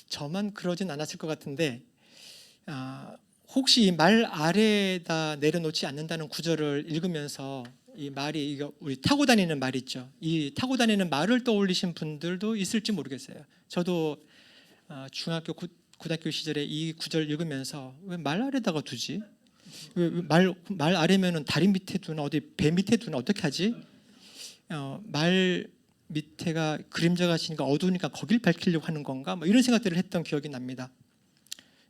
저만 그러진 않았을 것 같은데 혹시 말 아래에다 내려놓지 않는다는 구절을 읽으면서 이 말이 이거 우리 타고 다니는 말 있죠. 이 타고 다니는 말을 떠올리신 분들도 있을지 모르겠어요. 저도 중학교 고등학교 시절에 이 구절 읽으면서 왜 말 아래다가 두지? 말 아래면은 다리 밑에 두나 어디 배 밑에 두나 어떻게 하지? 말 밑에가 그림자가 지니까 어두우니까 거길 밝히려고 하는 건가? 뭐 이런 생각들을 했던 기억이 납니다.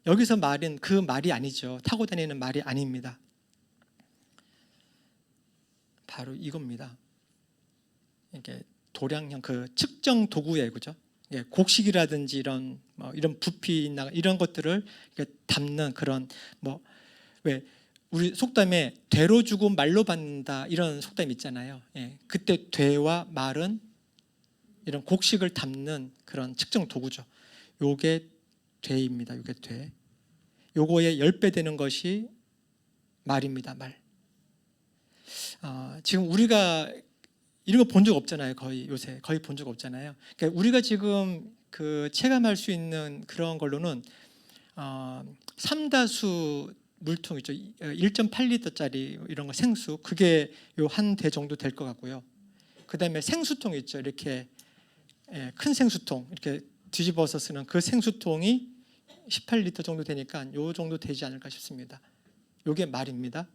여기서 말은 그 말이 아니죠. 타고 다니는 말이 아닙니다. 바로 이겁니다. 이게 도량형 그 측정 도구에 그죠? 곡식이라든지 이런 부피나 이런 것들을 담는 그런 왜 우리 속담에 되로 주고 말로 받는다 이런 속담 있잖아요. 그때 되와 말은 이런 곡식을 담는 그런 측정 도구죠. 요게 되입니다. 요게 돼. 요거의 10배 되는 것이 말입니다. 말. 지금 우리가 이런 거 본 적 없잖아요. 요새 거의 본 적 없잖아요. 그러니까 우리가 지금 그 체감할 수 있는 그런 걸로는 삼다수 물통 있죠. 1.8리터짜리 이런 거 생수 그게 요 한 대 정도 될 것 같고요. 그다음에 생수통 있죠. 이렇게 큰 생수통 이렇게 뒤집어서 쓰는 그 생수통이 18리터 정도 되니까 요 정도 되지 않을까 싶습니다. 요게 말입니다.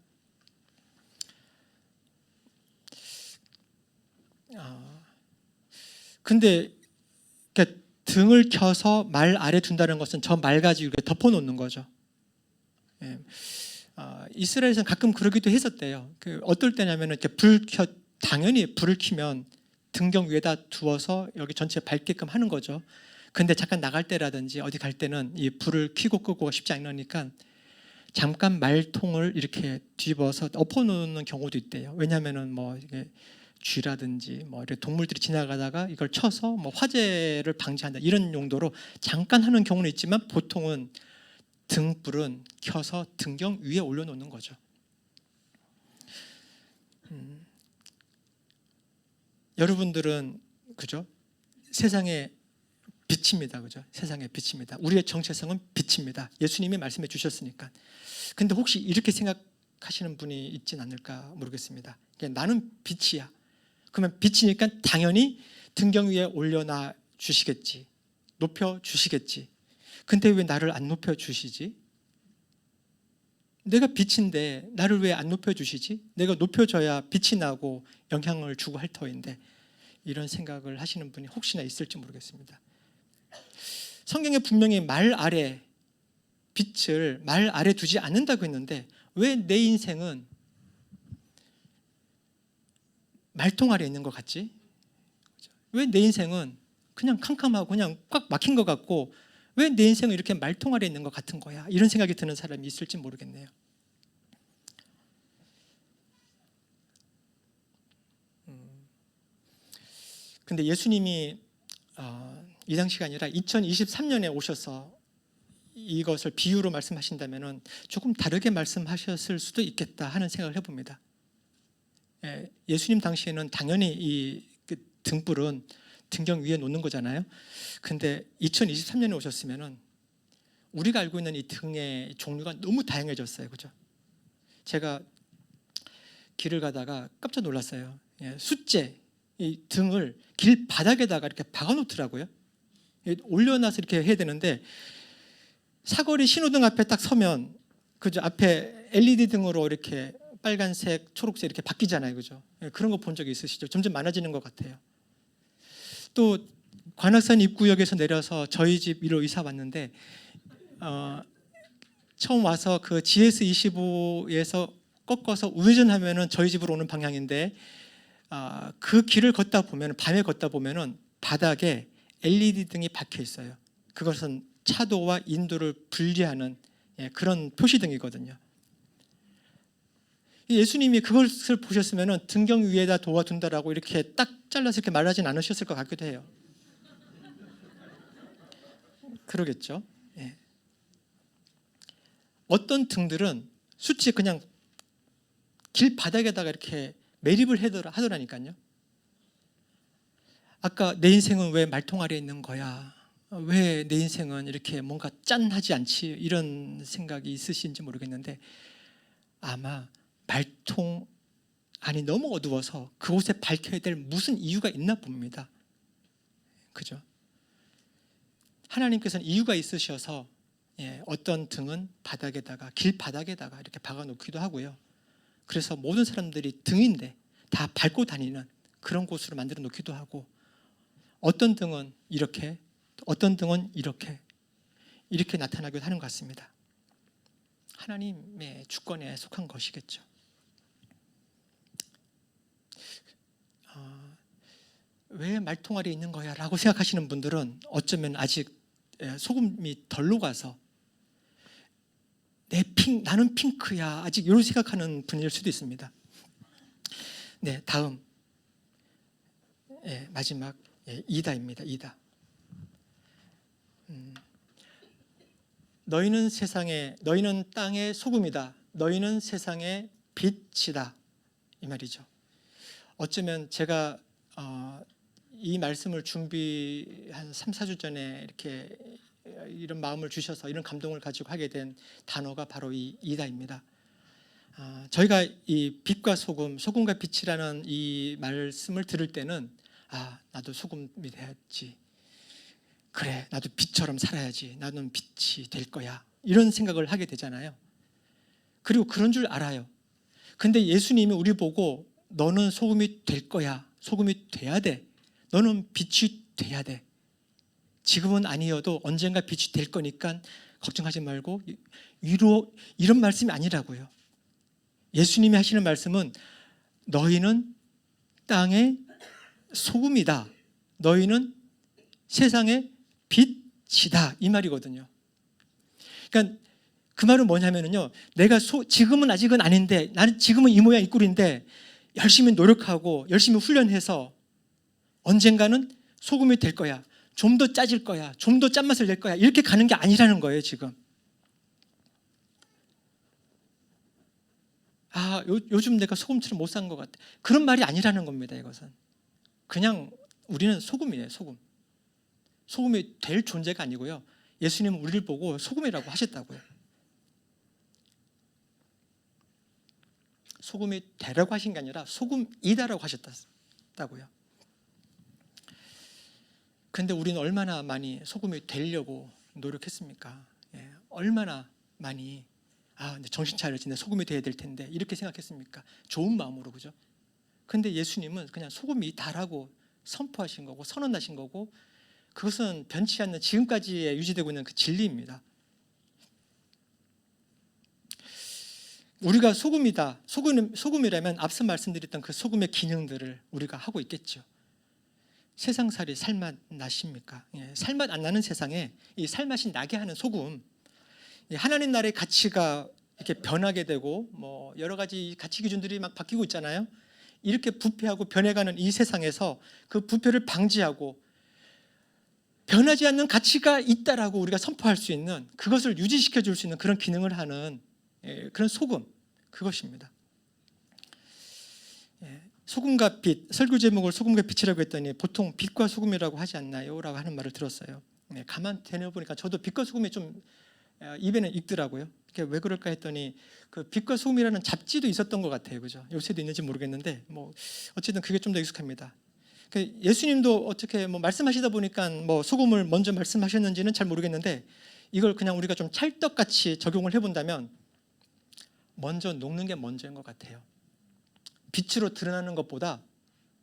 근데 등을 켜서 말 아래 둔다는 것은 저 말 가지고 덮어놓는 거죠. 이스라엘에서는 가끔 그러기도 했었대요. 어떨 때냐면 이렇게 당연히 불을 켜면 등경 위에다 두어서 여기 전체 밝게끔 하는 거죠. 근데 잠깐 나갈 때라든지 어디 갈 때는 이 불을 켜고 끄고가 쉽지 않으니까 잠깐 말통을 이렇게 뒤집어서 엎어놓는 경우도 있대요. 왜냐하면은 이게 쥐라든지 이렇게 동물들이 지나가다가 이걸 쳐서 화재를 방지한다 이런 용도로 잠깐 하는 경우는 있지만 보통은 등불은 켜서 등경 위에 올려놓는 거죠. 여러분들은 그죠? 세상의 빛입니다, 그죠? 세상의 빛입니다. 우리의 정체성은 빛입니다. 예수님이 말씀해 주셨으니까. 근데 혹시 이렇게 생각하시는 분이 있진 않을까 모르겠습니다. 나는 빛이야. 그러면 빛이니까 당연히 등경 위에 올려놔 주시겠지. 높여 주시겠지. 근데 왜 나를 안 높여 주시지? 내가 빛인데 나를 왜 안 높여 주시지? 내가 높여줘야 빛이 나고 영향을 주고 할 터인데 이런 생각을 하시는 분이 혹시나 있을지 모르겠습니다. 성경에 분명히 말 아래 빛을 말 아래 두지 않는다고 했는데 왜 내 인생은 말통 아래 있는 것 같지? 왜 내 인생은 그냥 캄캄하고 그냥 꽉 막힌 것 같고 왜 내 인생은 이렇게 말통 아래 있는 것 같은 거야? 이런 생각이 드는 사람이 있을지 모르겠네요. 근데 예수님이 이 당시가 아니라 2023년에 오셔서 이것을 비유로 말씀하신다면 조금 다르게 말씀하셨을 수도 있겠다 하는 생각을 해봅니다. 예수님 당시에는 당연히 이 등불은 등경 위에 놓는 거잖아요. 근데 2023년에 오셨으면 우리가 알고 있는 이 등의 종류가 너무 다양해졌어요. 그죠? 제가 길을 가다가 깜짝 놀랐어요. 숫제, 이 등을 길 바닥에다가 이렇게 박아놓더라고요. 올려놔서 이렇게 해야 되는데 사거리 신호등 앞에 딱 서면 그죠? 앞에 LED 등으로 이렇게 빨간색, 초록색 이렇게 바뀌잖아요, 그죠? 그런 거 본 적이 있으시죠? 점점 많아지는 것 같아요. 또 관악산 입구역에서 내려서 저희 집 위로 이사 왔는데 처음 와서 그 GS25에서 꺾어서 우회전하면은 저희 집으로 오는 방향인데 그 길을 걷다 보면 밤에 걷다 보면은 바닥에 LED 등이 박혀 있어요. 그것은 차도와 인도를 분리하는 그런 표시등이거든요. 예수님이 그것을 보셨으면 등경 위에다 도와둔다라고 이렇게 딱 잘라서 이렇게 말하진 않으셨을 것 같기도 해요. 그러겠죠. 어떤 등들은 수치 그냥 길 바닥에다가 이렇게 매립을 하더라니까요. 아까 내 인생은 왜 말통아리에 있는 거야? 왜 내 인생은 이렇게 뭔가 짠하지 않지? 이런 생각이 있으신지 모르겠는데 아마 말통 안이 너무 어두워서 그곳에 밝혀야 될 무슨 이유가 있나 봅니다. 그죠? 하나님께서는 이유가 있으셔서 어떤 등은 바닥에다가 길 바닥에다가 이렇게 박아 놓기도 하고요. 그래서 모든 사람들이 등인데 다 밟고 다니는 그런 곳으로 만들어 놓기도 하고 어떤 등은 이렇게 어떤 등은 이렇게 나타나기도 하는 것 같습니다. 하나님의 주권에 속한 것이겠죠. 왜 말통아리에 있는 거야? 라고 생각하시는 분들은 어쩌면 아직 소금이 덜 녹아서 나는 핑크야. 아직 이런 생각하는 분일 수도 있습니다. 네, 다음 마지막 이다입니다. 이다. 너희는 땅의 소금이다. 너희는 세상의 빛이다. 이 말이죠. 어쩌면 제가 이 말씀을 한 3, 4주 전에 이렇게 이런 마음을 주셔서 이런 감동을 가지고 하게 된 단어가 바로 이 이다입니다. 저희가 이 빛과 소금과 빛이라는 이 말씀을 들을 때는 나도 소금이 돼야지. 그래, 나도 빛처럼 살아야지. 나는 빛이 될 거야. 이런 생각을 하게 되잖아요. 그리고 그런 줄 알아요. 근데 예수님이 우리 보고 너는 소금이 될 거야. 소금이 돼야 돼. 너는 빛이 돼야 돼. 지금은 아니어도 언젠가 빛이 될 거니까 걱정하지 말고 이런 말씀이 아니라고요. 예수님이 하시는 말씀은 너희는 땅의 소금이다. 너희는 세상의 빛이다. 이 말이거든요. 그러니까 그 말은 뭐냐면요. 내가 지금은 아직은 아닌데 나는 지금은 이 모양 이 꼴인데 열심히 노력하고 열심히 훈련해서 언젠가는 소금이 될 거야. 좀 더 짜질 거야. 좀 더 짠맛을 낼 거야. 이렇게 가는 게 아니라는 거예요, 지금. 요즘 내가 소금처럼 못 산 것 같아. 그런 말이 아니라는 겁니다, 이것은. 그냥 우리는 소금이에요, 소금. 소금이 될 존재가 아니고요. 예수님은 우리를 보고 소금이라고 하셨다고요. 소금이 되라고 하신 게 아니라 소금이다라고 하셨다고요. 근데 우리는 얼마나 많이 소금이 되려고 노력했습니까? 얼마나 많이 정신 차려야지 내 소금이 돼야 될 텐데 이렇게 생각했습니까? 좋은 마음으로, 그죠? 근데 예수님은 그냥 소금이다라고 선포하신 거고 선언하신 거고 그것은 변치 않는 지금까지 유지되고 있는 그 진리입니다. 우리가 소금이라면 앞서 말씀드렸던 그 소금의 기능들을 우리가 하고 있겠죠. 세상살이 살맛 나십니까? 살맛 안 나는 세상에 이 살맛이 나게 하는 소금, 하나님 나라의 가치가 이렇게 변하게 되고 뭐 여러 가지 가치 기준들이 막 바뀌고 있잖아요. 이렇게 부패하고 변해가는 이 세상에서 그 부패를 방지하고 변하지 않는 가치가 있다라고 우리가 선포할 수 있는, 그것을 유지시켜 줄 수 있는 그런 기능을 하는 그런 소금, 그것입니다. 소금과 빛, 설교 제목을 소금과 빛이라고 했더니 보통 빛과 소금이라고 하지 않나요? 라고 하는 말을 들었어요. 가만 되뇌어보니까 저도 빛과 소금이 좀 입에는 익더라고요. 왜 그럴까 했더니 그 빛과 소금이라는 잡지도 있었던 것 같아요. 그죠? 요새도 있는지 모르겠는데 뭐 어쨌든 그게 좀 더 익숙합니다. 예수님도 어떻게 뭐 말씀하시다 보니까 뭐 소금을 먼저 말씀하셨는지는 잘 모르겠는데 이걸 그냥 우리가 좀 찰떡같이 적용을 해본다면 먼저 녹는 게 먼저인 것 같아요. 빛으로 드러나는 것보다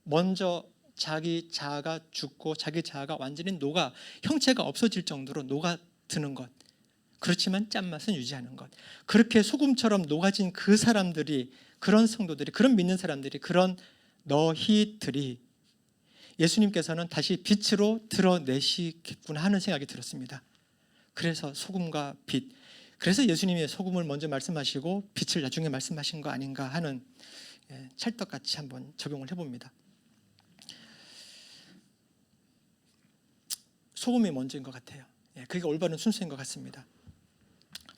먼저 자기 자아가 죽고 자기 자아가 완전히 녹아 형체가 없어질 정도로 녹아드는 것, 그렇지만 짠맛은 유지하는 것, 그렇게 소금처럼 녹아진 그 사람들이, 그런 성도들이, 그런 믿는 사람들이, 그런 너희들이 예수님께서는 다시 빛으로 드러내시겠구나 하는 생각이 들었습니다. 그래서 소금과 빛, 그래서 예수님이 소금을 먼저 말씀하시고 빛을 나중에 말씀하신 거 아닌가 하는 찰떡같이 한번 적용을 해봅니다. 소금이 먼저인 것 같아요. 그게 올바른 순서인 것 같습니다.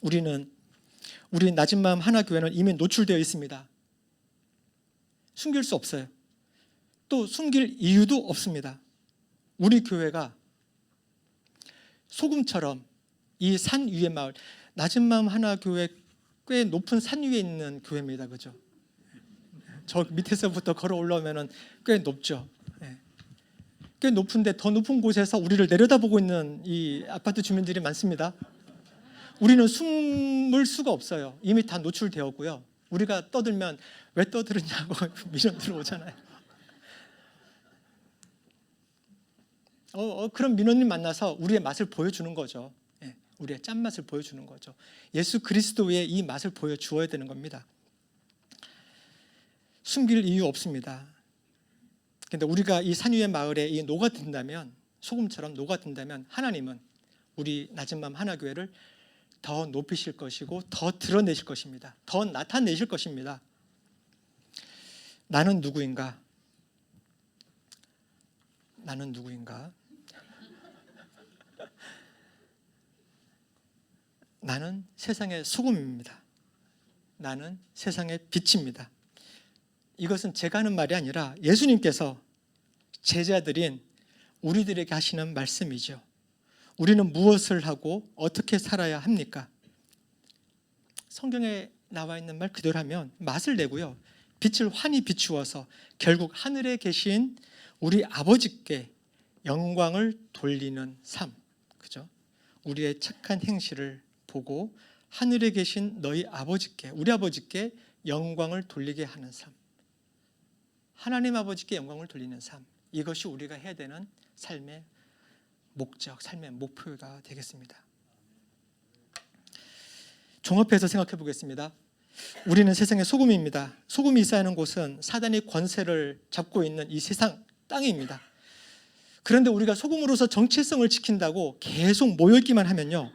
우리는 우리 낮은 마음 하나교회는 이미 노출되어 있습니다. 숨길 수 없어요. 또 숨길 이유도 없습니다. 우리 교회가 소금처럼 이 산 위의 마을, 낮은 마음 하나교회 꽤 높은 산 위에 있는 교회입니다. 그죠? 저 밑에서부터 걸어 올라오면 꽤 높죠. 꽤 높은데 더 높은 곳에서 우리를 내려다보고 있는 이 아파트 주민들이 많습니다. 우리는 숨을 수가 없어요. 이미 다 노출되었고요. 우리가 떠들면 왜 떠들었냐고 미련 들어오잖아요. 그런 민원님 만나서 우리의 맛을 보여주는 거죠. 우리의 짠맛을 보여주는 거죠. 예수 그리스도의 이 맛을 보여주어야 되는 겁니다. 숨길 이유 없습니다. 그런데 우리가 이 산 위의 마을에 이 녹아든다면, 소금처럼 녹아든다면 하나님은 우리 낮은 마음 하나교회를 더 높이실 것이고 더 드러내실 것입니다. 더 나타내실 것입니다. 나는 누구인가? 나는 누구인가? 나는 세상의 소금입니다. 나는 세상의 빛입니다. 이것은 제가 하는 말이 아니라 예수님께서 제자들인 우리들에게 하시는 말씀이죠. 우리는 무엇을 하고 어떻게 살아야 합니까? 성경에 나와 있는 말 그대로 하면 맛을 내고요, 빛을 환히 비추어서 결국 하늘에 계신 우리 아버지께 영광을 돌리는 삶, 그죠? 우리의 착한 행실을 보고 하늘에 계신 너희 아버지께, 우리 아버지께 영광을 돌리게 하는 삶, 하나님 아버지께 영광을 돌리는 삶, 이것이 우리가 해야 되는 삶의 목적, 삶의 목표가 되겠습니다. 종합해서 생각해 보겠습니다. 우리는 세상의 소금입니다. 소금이 있어야 하는 곳은 사단의 권세를 잡고 있는 이 세상 땅입니다. 그런데 우리가 소금으로서 정체성을 지킨다고 계속 모여있기만 하면요,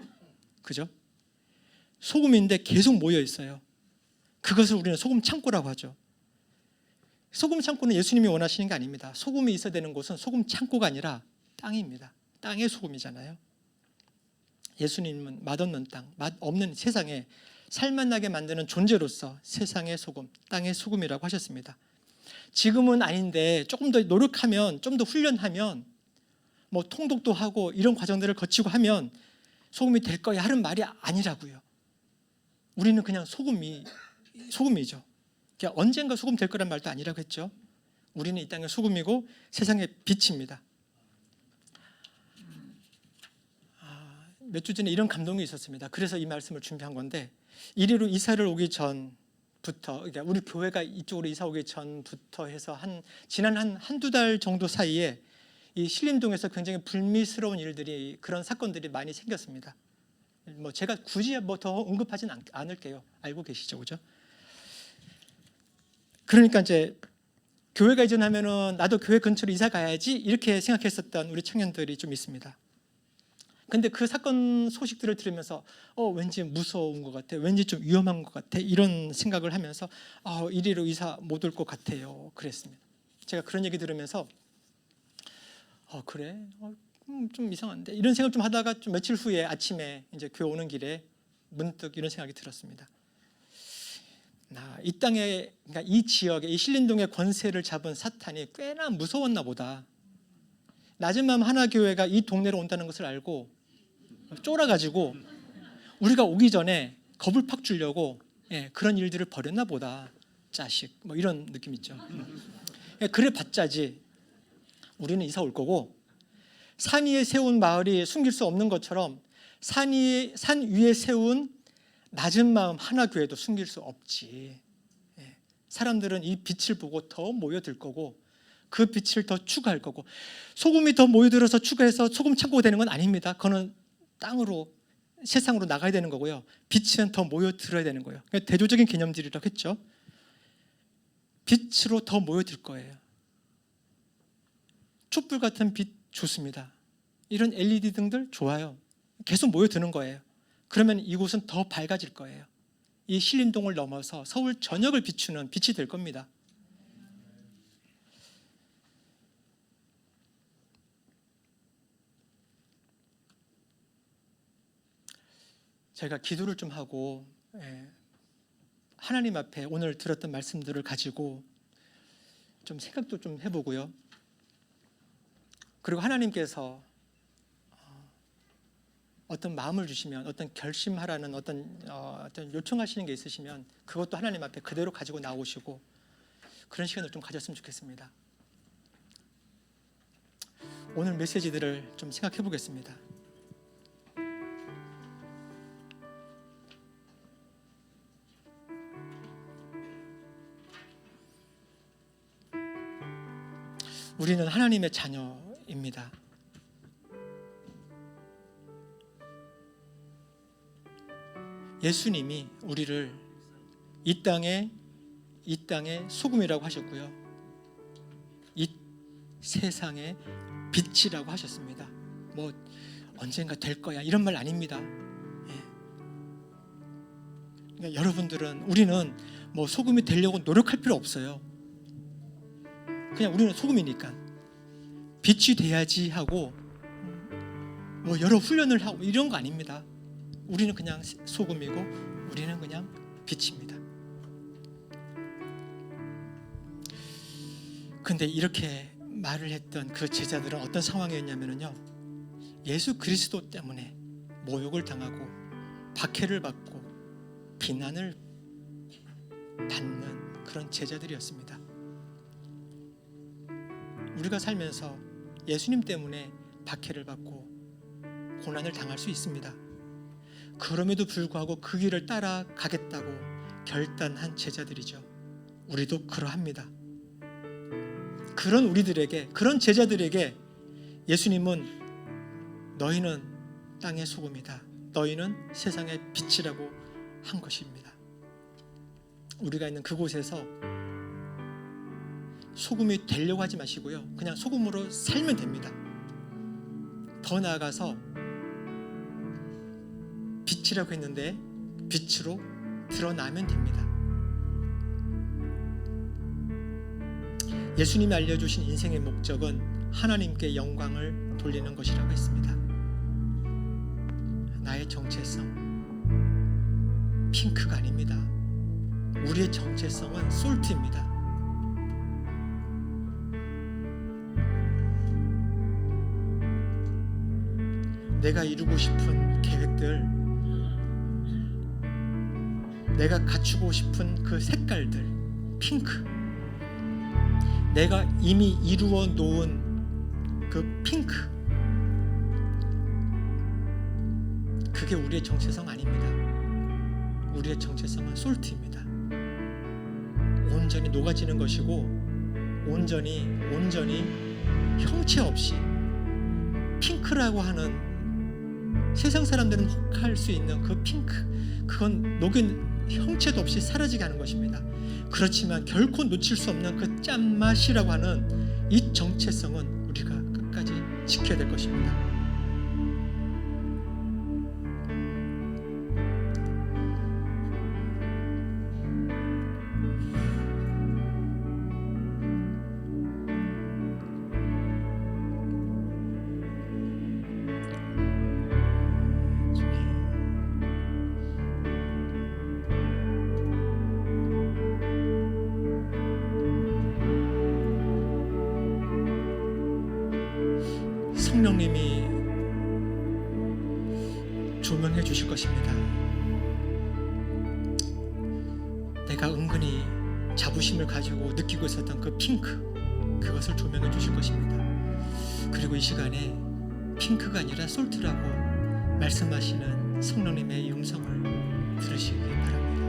그죠? 소금인데 계속 모여 있어요. 그것을 우리는 소금 창고라고 하죠. 소금 창고는 예수님이 원하시는 게 아닙니다. 소금이 있어야 되는 곳은 소금 창고가 아니라 땅입니다. 땅의 소금이잖아요. 예수님은 맛없는 땅, 맛 없는 세상에 살맛나게 만드는 존재로서 세상의 소금, 땅의 소금이라고 하셨습니다. 지금은 아닌데 조금 더 노력하면, 좀 더 훈련하면, 뭐 통독도 하고 이런 과정들을 거치고 하면 소금이 될 거야 하는 말이 아니라고요. 우리는 그냥 소금이죠. 그러니까 언젠가 소금 될 거란 말도 아니라고 했죠. 우리는 이 땅의 소금이고 세상의 빛입니다. 몇 주 전에 이런 감동이 있었습니다. 그래서 이 말씀을 준비한 건데, 이리로 이사를 오기 전부터, 그러니까 우리 교회가 이쪽으로 이사 오기 전부터 해서 지난 한두 달 정도 사이에 이 신림동에서 굉장히 불미스러운 일들이, 그런 사건들이 많이 생겼습니다. 뭐 제가 굳이 뭐 더 언급하진 않을게요. 알고 계시죠, 그죠? 그러니까 이제 교회가 이전하면은 나도 교회 근처로 이사 가야지 이렇게 생각했었던 우리 청년들이 좀 있습니다. 근데 그 사건 소식들을 들으면서 왠지 무서운 것 같아, 왠지 좀 위험한 것 같아, 이런 생각을 하면서 이리로 이사 못 올 것 같아요, 그랬습니다. 제가 그런 얘기 들으면서 그래? 좀 이상한데, 이런 생각 좀 하다가 좀 며칠 후에 아침에 이제 교회 오는 길에 문득 이런 생각이 들었습니다. 이 땅에, 그러니까 이 지역에, 이 신림동의 권세를 잡은 사탄이 꽤나 무서웠나 보다. 낮은 마음 하나교회가 이 동네로 온다는 것을 알고 쫄아가지고 우리가 오기 전에 겁을 팍 주려고 그런 일들을 벌였나 보다. 자식, 뭐 이런 느낌 있죠. 그래 봤자지 우리는 이사 올 거고, 산 위에 세운 마을이 숨길 수 없는 것처럼 산 위에 세운 낮은 마음 하나교회도 숨길 수 없지. 사람들은 이 빛을 보고 더 모여들 거고, 그 빛을 더 추구할 거고, 소금이 더 모여들어서 추구해서 소금 창고가 되는 건 아닙니다. 그거는 땅으로, 세상으로 나가야 되는 거고요. 빛은 더 모여들어야 되는 거예요. 그러니까 대조적인 개념들이라고 했죠. 빛으로 더 모여들 거예요. 촛불 같은 빛 좋습니다. 이런 LED 등들 좋아요. 계속 모여드는 거예요. 그러면 이곳은 더 밝아질 거예요. 이 신림동을 넘어서 서울 전역을 비추는 빛이 될 겁니다. 제가 기도를 좀 하고 하나님 앞에 오늘 들었던 말씀들을 가지고 좀 생각도 좀 해보고요. 그리고 하나님께서 어떤 마음을 주시면, 어떤 결심하라는 어떤 요청하시는 게 있으시면 그것도 하나님 앞에 그대로 가지고 나오시고 그런 시간을 좀 가졌으면 좋겠습니다. 오늘 메시지들을 좀 생각해 보겠습니다. 우리는 하나님의 자녀입니다. 예수님이 우리를 이 땅의 소금이라고 하셨고요, 이 세상의 빛이라고 하셨습니다. 뭐 언젠가 될 거야 이런 말 아닙니다. 그러니까 여러분들은, 우리는 뭐 소금이 되려고 노력할 필요 없어요. 그냥 우리는 소금이니까 빛이 돼야지 하고 뭐 여러 훈련을 하고 이런 거 아닙니다. 우리는 그냥 소금이고 우리는 그냥 빛입니다. 근데 이렇게 말을 했던 그 제자들은 어떤 상황이었냐면요, 예수 그리스도 때문에 모욕을 당하고 박해를 받고 비난을 받는 그런 제자들이었습니다. 우리가 살면서 예수님 때문에 박해를 받고 고난을 당할 수 있습니다. 그럼에도 불구하고 그 길을 따라가겠다고 결단한 제자들이죠. 우리도 그러합니다. 그런 우리들에게, 그런 제자들에게 예수님은 너희는 땅의 소금이다, 너희는 세상의 빛이라고 한 것입니다. 우리가 있는 그곳에서 소금이 되려고 하지 마시고요, 그냥 소금으로 살면 됩니다. 더 나아가서 빛이라고 했는데 빛으로 드러나면 됩니다. 예수님이 알려주신 인생의 목적은 하나님께 영광을 돌리는 것이라고 했습니다. 나의 정체성 핑크가 아닙니다. 우리의 정체성은 솔트입니다. 내가 이루고 싶은 계획들, 내가 갖추고 싶은 그 색깔들, 핑크, 내가 이미 이루어 놓은 그 핑크, 그게 우리의 정체성 아닙니다. 우리의 정체성은 솔트입니다. 온전히 녹아지는 것이고 온전히 형체 없이 핑크라고 하는, 세상 사람들은 혹할 수 있는 그 핑크, 그건 녹인 형체도 없이 사라지게 하는 것입니다. 그렇지만 결코 놓칠 수 없는 그 짠맛이라고 하는 이 정체성은 우리가 끝까지 지켜야 될 것입니다. 성령님이 조명해 주실 것입니다. 내가 은근히 자부심을 가지고 느끼고 있었던 그 핑크, 그것을 조명해 주실 것입니다. 그리고 이 시간에 핑크가 아니라 솔트라고 말씀하시는 성령님의 음성을 들으시기 바랍니다.